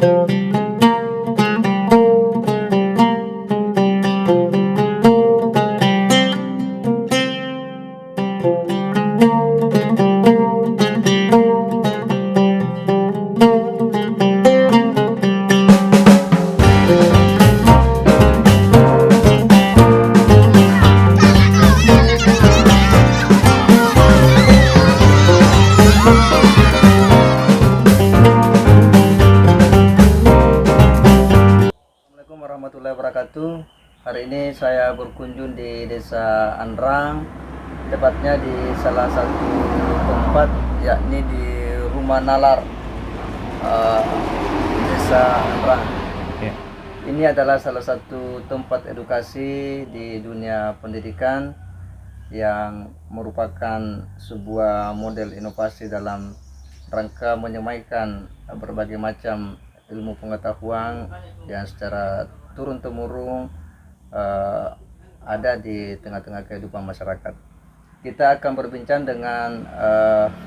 Assalamualaikum warahmatullahi wabarakatuh. Hari ini saya berkunjung di Desa Andrang, tepatnya di salah satu tempat, yakni di Rumah Nalar, Desa Andrang. Ya. Ini adalah salah satu tempat edukasi di dunia pendidikan yang merupakan sebuah model inovasi dalam rangka menyampaikan berbagai macam ilmu pengetahuan yang secara turun-temurun ada di tengah-tengah kehidupan masyarakat. Kita akan berbincang dengan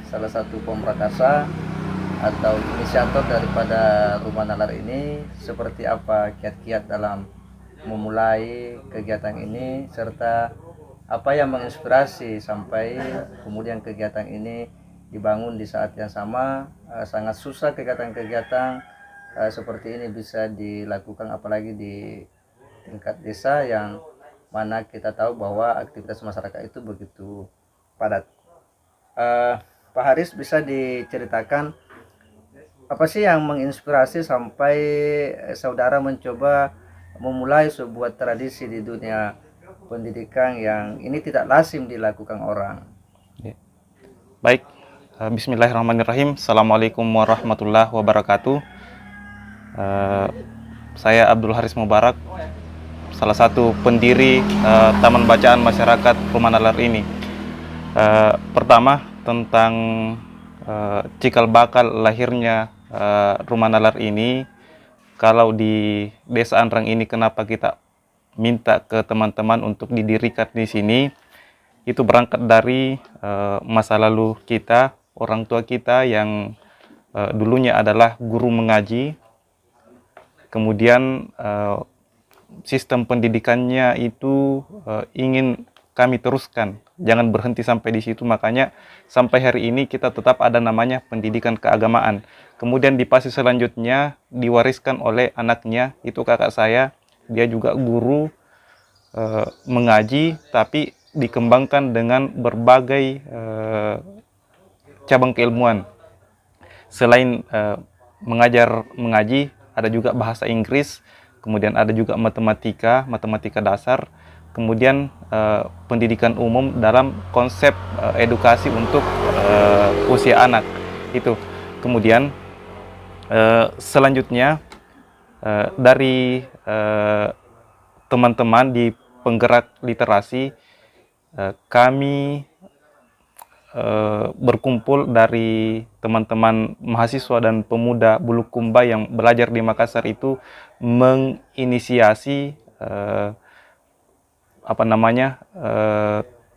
salah satu pemrakasa atau inisiator daripada Rumah Nalar ini, seperti apa kiat-kiat dalam memulai kegiatan ini, serta apa yang menginspirasi sampai kemudian kegiatan ini dibangun di saat yang sama. Sangat susah kegiatan-kegiatan seperti ini bisa dilakukan, apalagi di tingkat desa yang mana kita tahu bahwa aktivitas masyarakat itu begitu padat. Pak Haris, bisa diceritakan apa sih yang menginspirasi sampai saudara mencoba memulai sebuah tradisi di dunia pendidikan yang ini tidak lazim dilakukan orang? Ya. Baik, bismillahirrahmanirrahim. Assalamualaikum warahmatullahi wabarakatuh. Saya Abdul Haris Mubarak, salah satu pendiri Taman Bacaan Masyarakat Rumah Nalar ini. Pertama, tentang cikal bakal lahirnya Rumah Nalar ini. Kalau di Desa Andrang ini, kenapa kita minta ke teman-teman untuk didirikan di sini, itu berangkat dari masa lalu kita, orang tua kita yang dulunya adalah guru mengaji. Kemudian sistem pendidikannya itu ingin kami teruskan, jangan berhenti sampai di situ. Makanya sampai hari ini kita tetap ada namanya pendidikan keagamaan. Kemudian di fase selanjutnya diwariskan oleh anaknya, itu kakak saya. Dia juga guru mengaji, tapi dikembangkan dengan berbagai cabang keilmuan. Selain mengajar mengaji, ada juga bahasa Inggris, kemudian ada juga matematika dasar, kemudian pendidikan umum dalam konsep edukasi untuk usia anak itu. Kemudian selanjutnya dari teman-teman di penggerak literasi, kami berkumpul dari teman-teman mahasiswa dan pemuda Bulukumba yang belajar di Makassar itu menginisiasi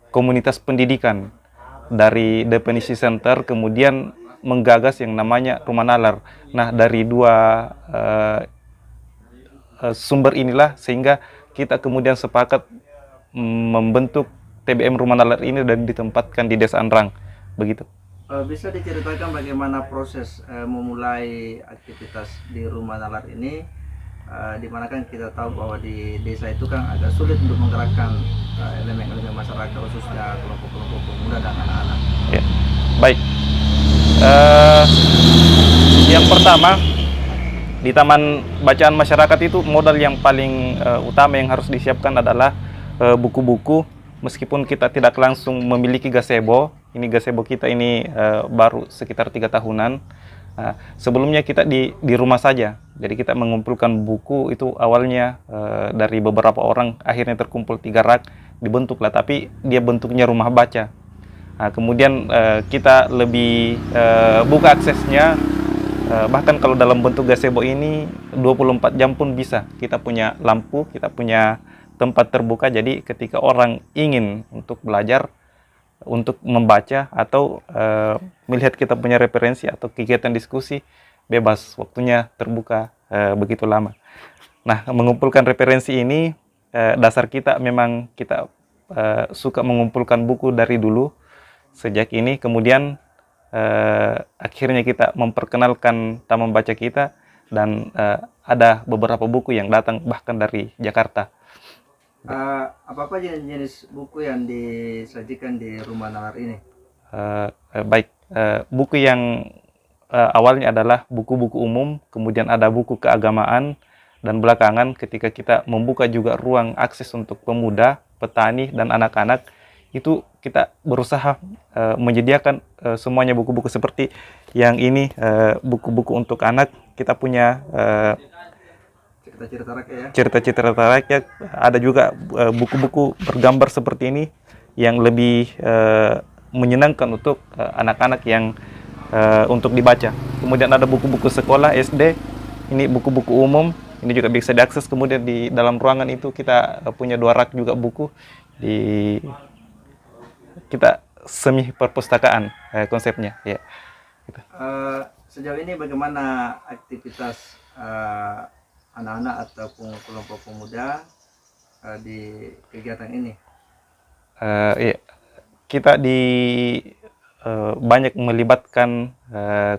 komunitas pendidikan dari Definisi Center, kemudian menggagas yang namanya Rumah Nalar. Nah, dari dua sumber inilah sehingga kita kemudian sepakat membentuk TBM Rumah Nalar ini dan ditempatkan di Desa Andrang, begitu. Bisa diceritakan bagaimana proses memulai aktivitas di Rumah Nalar ini, di mana kan kita tahu bahwa di desa itu kan agak sulit untuk menggerakkan elemen-elemen masyarakat, khususnya kelompok-kelompok pemuda dan anak-anak. Ya. Baik, yang pertama di Taman Bacaan Masyarakat itu modal yang paling utama yang harus disiapkan adalah buku-buku. Meskipun kita tidak langsung memiliki gazebo, ini gazebo kita ini baru sekitar 3 tahunan. Sebelumnya kita di rumah saja, jadi kita mengumpulkan buku itu awalnya dari beberapa orang, akhirnya terkumpul 3 rak, dibentuklah, tapi dia bentuknya rumah baca. Kemudian kita lebih buka aksesnya, bahkan kalau dalam bentuk gazebo ini 24 jam pun bisa. Kita punya lampu, kita punya tempat terbuka, jadi ketika orang ingin untuk belajar, untuk membaca atau melihat kita punya referensi atau kegiatan diskusi, bebas, waktunya terbuka begitu lama. Nah, mengumpulkan referensi ini dasar kita memang kita suka mengumpulkan buku dari dulu sejak ini, kemudian akhirnya kita memperkenalkan taman baca kita dan ada beberapa buku yang datang bahkan dari Jakarta. Apa jenis buku yang disajikan di Rumah Nalar ini? Baik, buku yang awalnya adalah buku-buku umum, kemudian ada buku keagamaan, dan belakangan ketika kita membuka juga ruang akses untuk pemuda, petani, dan anak-anak, itu kita berusaha menyediakan semuanya buku-buku seperti yang ini, buku-buku untuk anak. Kita punya Cerita-cerita rakyat ya? cerita-cerita rakyat, ada juga buku-buku bergambar seperti ini yang lebih menyenangkan untuk anak-anak yang untuk dibaca. Kemudian ada buku-buku sekolah SD, ini buku-buku umum, ini juga bisa diakses. Kemudian di dalam ruangan itu kita punya 2 rak juga buku. Kita semi perpustakaan konsepnya ya. Sejauh ini bagaimana aktivitas anak-anak ataupun kelompok pemuda di kegiatan ini? Iya. Kita banyak melibatkan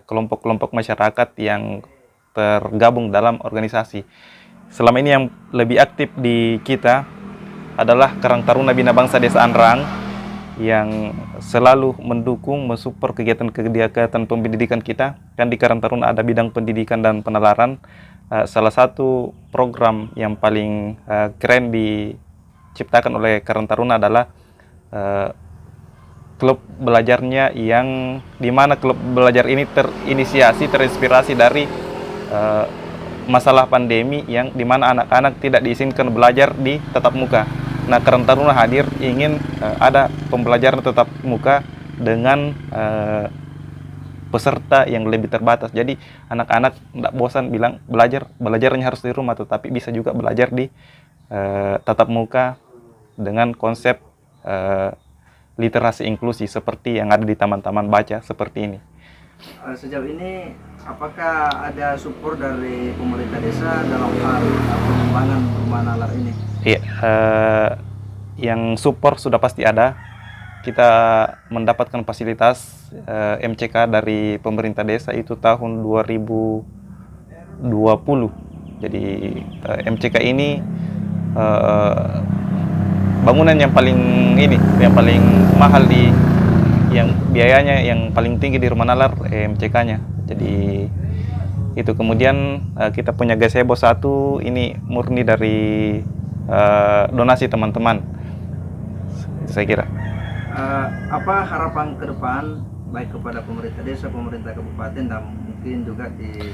kelompok-kelompok masyarakat yang tergabung dalam organisasi. Selama ini yang lebih aktif di kita adalah Karang Taruna Bina Bangsa Desa Anrang yang selalu mendukung, mensupport kegiatan-kegiatan pendidikan kita. Kan di Karang Taruna ada bidang pendidikan dan penalaran. Salah satu program yang paling keren diciptakan oleh Karang Taruna adalah klub belajarnya, yang dimana klub belajar ini terinspirasi dari masalah pandemi, yang dimana anak-anak tidak diizinkan belajar di tatap muka. Nah, Karang Taruna hadir ingin ada pembelajaran tatap muka dengan peserta yang lebih terbatas. Jadi anak-anak tidak bosan bilang belajarnya harus di rumah, tetapi bisa juga belajar di tatap muka dengan konsep literasi inklusi seperti yang ada di taman-taman baca seperti ini. Sejauh ini apakah ada support dari pemerintah desa dalam hal pengembangan Rumah Nalar ini? Iya, yang support sudah pasti ada. Kita mendapatkan fasilitas MCK dari pemerintah desa itu tahun 2020. Jadi MCK ini bangunan yang paling mahal yang biayanya yang paling tinggi di Rumah Nalar, MCK-nya. Jadi itu, kemudian kita punya gazebo 1, ini murni dari donasi teman-teman. Itu saya kira. Apa harapan ke depan baik kepada pemerintah desa, pemerintah kabupaten, dan mungkin juga di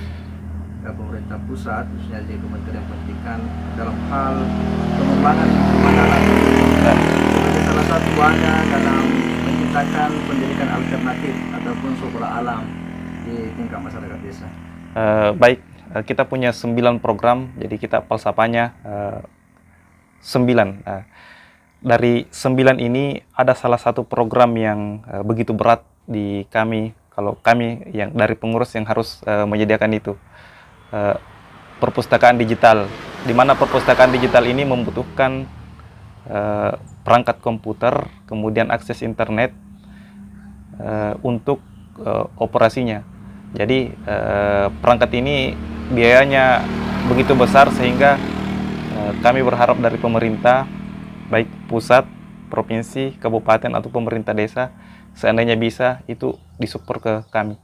pemerintah pusat, khususnya di Kementerian Pendidikan, dalam hal pengembangan Rumah Nalar sebagai salah satu wadah dalam menciptakan pendidikan alternatif ataupun sekolah alam di tingkat masyarakat desa? Baik, kita punya 9 program, jadi kita falsafahnya 9. Dari 9 ini ada salah satu program yang begitu berat di kami, kalau kami yang dari pengurus yang harus menyediakan itu. Perpustakaan digital, di mana perpustakaan digital ini membutuhkan perangkat komputer, kemudian akses internet untuk operasinya. Jadi perangkat ini biayanya begitu besar sehingga kami berharap dari pemerintah, baik pusat, provinsi, kabupaten, atau pemerintah desa, seandainya bisa itu disupport ke kami.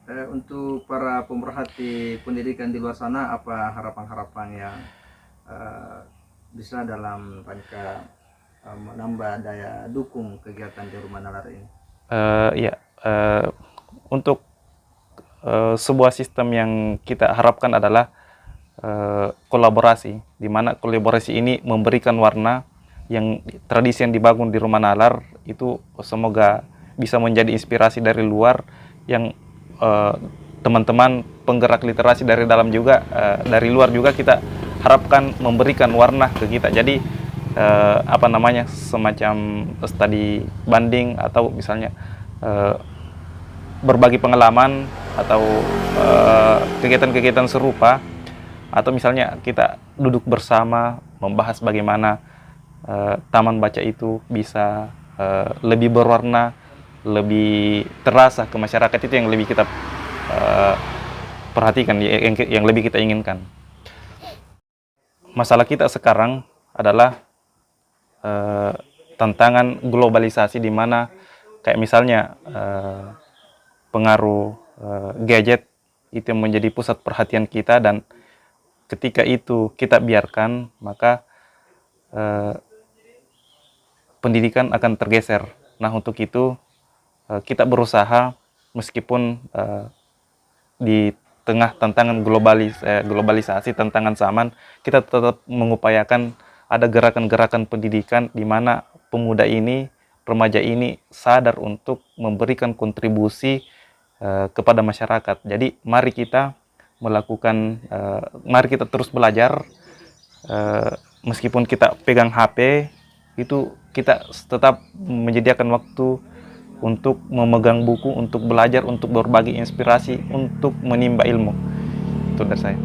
Untuk para pemerhati pendidikan di luar sana, apa harapan-harapan yang bisa dalam rangka menambah daya dukung kegiatan di Rumah Nalar ini? Untuk sebuah sistem yang kita harapkan adalah kolaborasi, di mana kolaborasi ini memberikan warna yang tradisi yang dibangun di Rumah Nalar itu semoga bisa menjadi inspirasi dari luar, yang teman-teman penggerak literasi dari dalam juga, dari luar juga kita harapkan memberikan warna ke kita. Jadi semacam studi banding, atau misalnya berbagi pengalaman atau kegiatan-kegiatan serupa, atau misalnya kita duduk bersama membahas bagaimana taman baca itu bisa lebih berwarna, lebih terasa ke masyarakat, itu yang lebih kita perhatikan, yang lebih kita inginkan. Masalah kita sekarang adalah tantangan globalisasi, di mana kayak misalnya pengaruh gadget itu yang menjadi pusat perhatian kita, dan ketika itu kita biarkan, maka pendidikan akan tergeser. Nah, untuk itu kita berusaha, meskipun di tengah tantangan globalisasi, tantangan zaman, kita tetap mengupayakan ada gerakan-gerakan pendidikan di mana pemuda ini, remaja ini sadar untuk memberikan kontribusi kepada masyarakat. Jadi mari kita melakukan, mari kita terus belajar, meskipun kita pegang HP, itu kita tetap menyediakan waktu untuk memegang buku, untuk belajar, untuk berbagi inspirasi, untuk menimba ilmu. Itu dari saya.